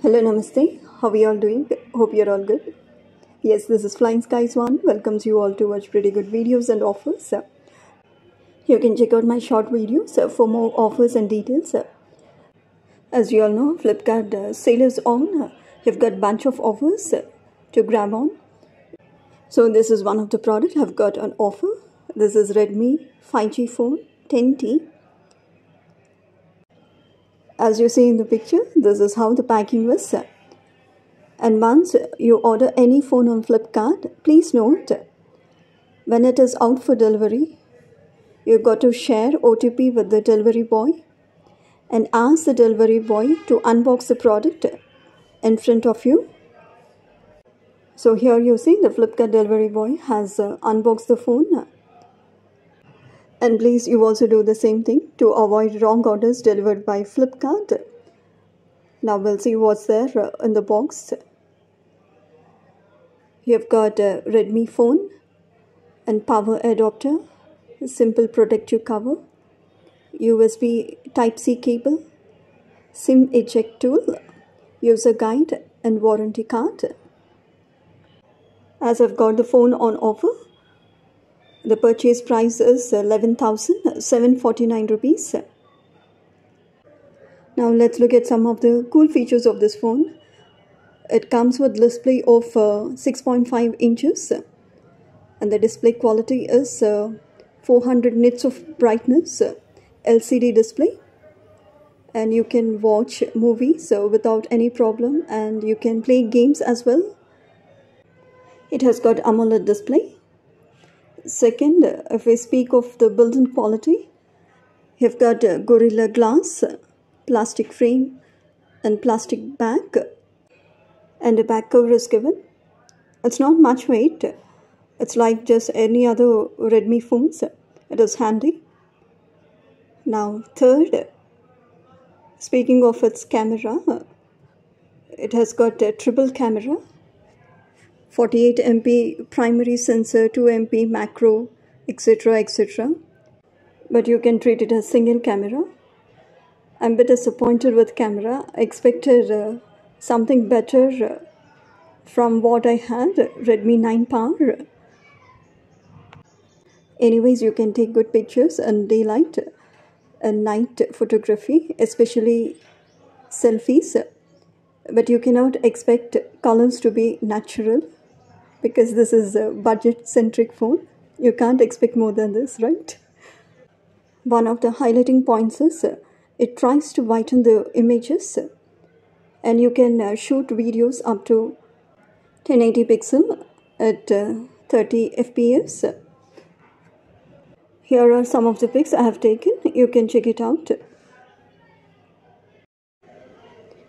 Hello, namaste. How are you all doing? Hope you're all good. Yes, this is Flying Skies One. Welcomes you all to watch pretty good videos and offers. You can check out my short videos for more offers and details. As you all know, Flipkart sale is on. You've got bunch of offers to grab on. So this is one of the product I've got an offer. This is Redmi 5G phone 10T. As you see in the picture, this is how the packing was. And once you order any phone on Flipkart, please note, when it is out for delivery, you got to share OTP with the delivery boy and ask the delivery boy to unbox the product in front of you. So here you see the Flipkart delivery boy has unboxed the phone. And please, you also do the same thing to avoid wrong orders delivered by Flipkart. Now we'll see what's there in the box. You've got a Redmi phone and power adapter, simple protective cover, USB Type-C cable, SIM eject tool, user guide and warranty card. As I've got the phone on offer, the purchase price is 11,749 rupees. Now let's look at some of the cool features of this phone. It comes with display of 6.5 inches and the display quality is 400 nits of brightness LCD display, and you can watch movies without any problem, and you can play games as well. It has got AMOLED display. Second, if we speak of the built-in quality, you've got Gorilla Glass, plastic frame and plastic back, and a back cover is given. It's not much weight. It's like just any other Redmi phones. It is handy. Now third, speaking of its camera, it has got a triple camera, 48 MP primary sensor, 2 MP macro, etc, etc. But you can treat it as single camera. I'm a bit disappointed with camera. I expected something better from what I had, Redmi 9 Power. Anyways, you can take good pictures in daylight and night photography, especially selfies. But you cannot expect colors to be natural because this is a budget-centric phone. You can't expect more than this, right? One of the highlighting points is it tries to whiten the images, and you can shoot videos up to 1080 pixel at 30 fps. Here are some of the pics I have taken. You can check it out.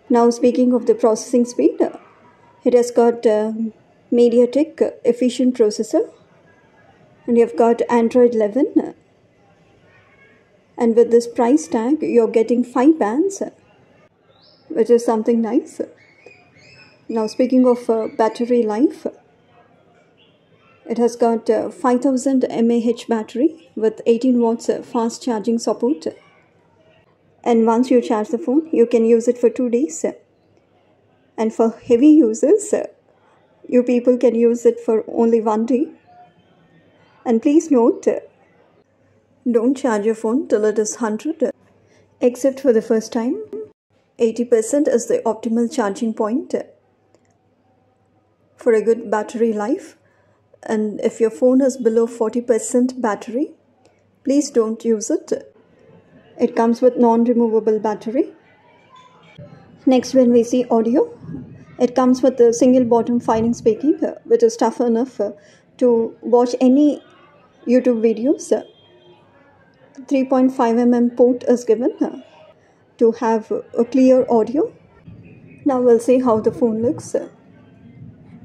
Now speaking of the processing speed, it has got MediaTek efficient processor, and you've got Android 11. And with this price tag, you're getting 5 bands, which is something nice. Now speaking of battery life, it has got 5000 mAh battery with 18 watts fast charging support. And once you charge the phone, you can use it for 2 days. And for heavy users, you people can use it for only 1 day. And please note, don't charge your phone till it is 100, except for the first time. 80% is the optimal charging point for a good battery life. And if your phone is below 40% battery, please don't use it. It comes with non-removable battery. Next, when we see audio, it comes with a single bottom firing speaking, which is tough enough to watch any YouTube videos. 3.5 mm port is given to have a clear audio. Now we'll see how the phone looks.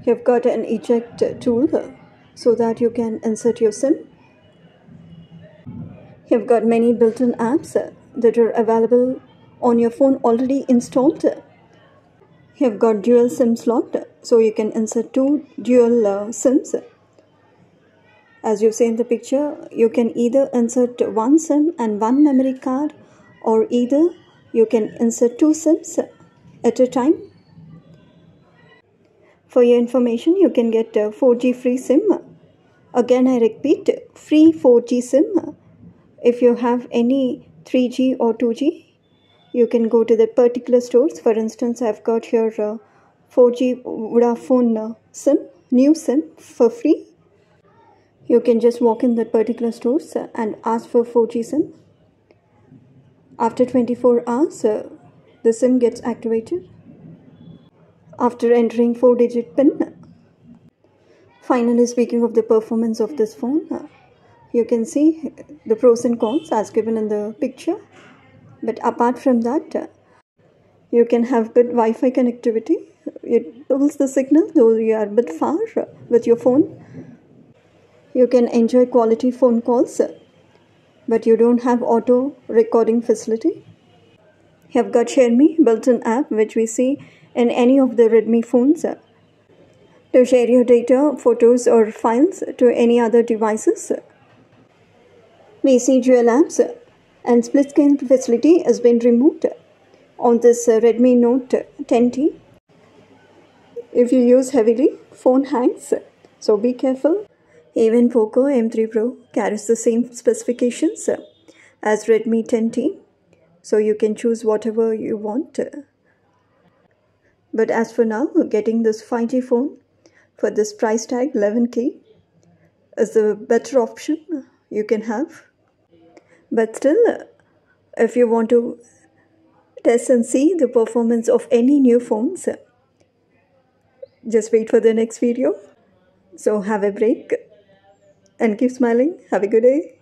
You've got an eject tool so that you can insert your SIM. You've got many built-in apps that are available on your phone already installed. You've got dual SIM slot, so you can insert 2 dual SIMs. As you see in the picture, you can either insert 1 SIM and 1 memory card, or either you can insert 2 SIMs at a time. For your information, you can get a 4G free SIM. Again, I repeat, free 4G SIM. If you have any 3G or 2G, you can go to the particular stores. For instance, I've got here 4G Vodafone SIM, new SIM for free. You can just walk in that particular stores and ask for 4G SIM. After 24 hours, the SIM gets activated after entering 4-digit PIN. Finally, speaking of the performance of this phone, you can see the pros and cons as given in the picture. But apart from that, you can have good Wi-Fi connectivity. It pulls the signal though you are a bit far with your phone. You can enjoy quality phone calls, but you don't have auto recording facility. You have got Share Me built-in app, which we see in any of the Redmi phones to share your data, photos or files to any other devices. We see dual apps and split screen facility has been removed on this Redmi Note 10T. If you use heavily, phone hangs, so be careful. Even Poco M3 Pro carries the same specifications as Redmi 10T, so you can choose whatever you want. But as for now, getting this 5G phone for this price tag 11K is the better option you can have. But still, if you want to test and see the performance of any new phones, just wait for the next video. So have a break and keep smiling. Have a good day.